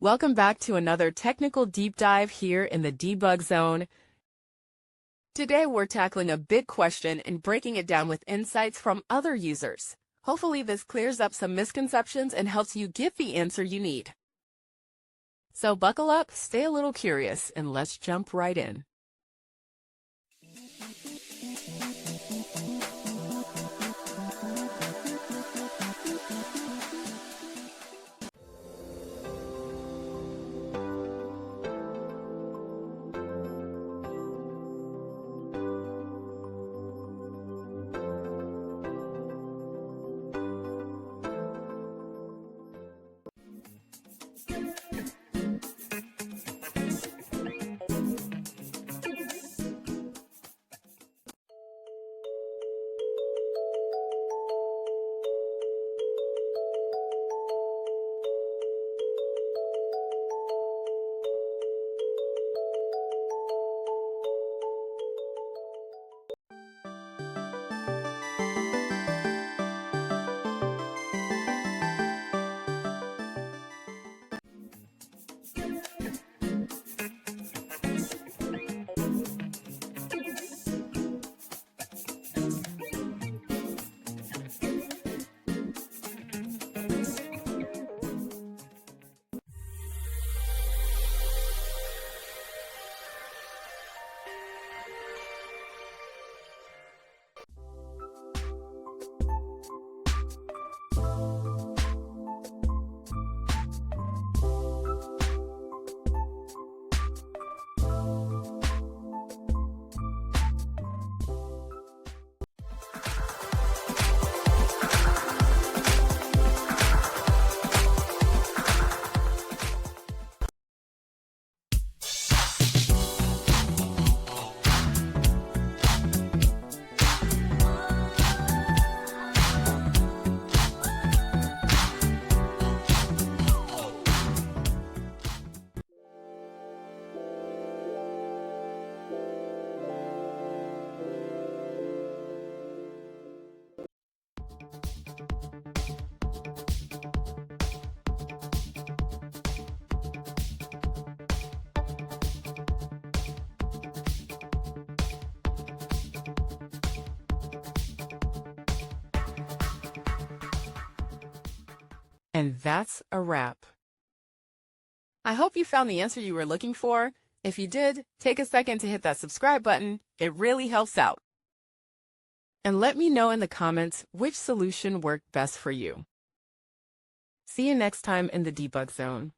Welcome back to another technical deep dive here in the debug zone. Today we're tackling a big question and breaking it down with insights from other users. Hopefully this clears up some misconceptions and helps you get the answer you need. So buckle up, stay a little curious, and let's jump right in. And that's a wrap. I hope you found the answer you were looking for. If you did, take a second to hit that subscribe button. It really helps out. And let me know in the comments which solution worked best for you. See you next time in the debug zone.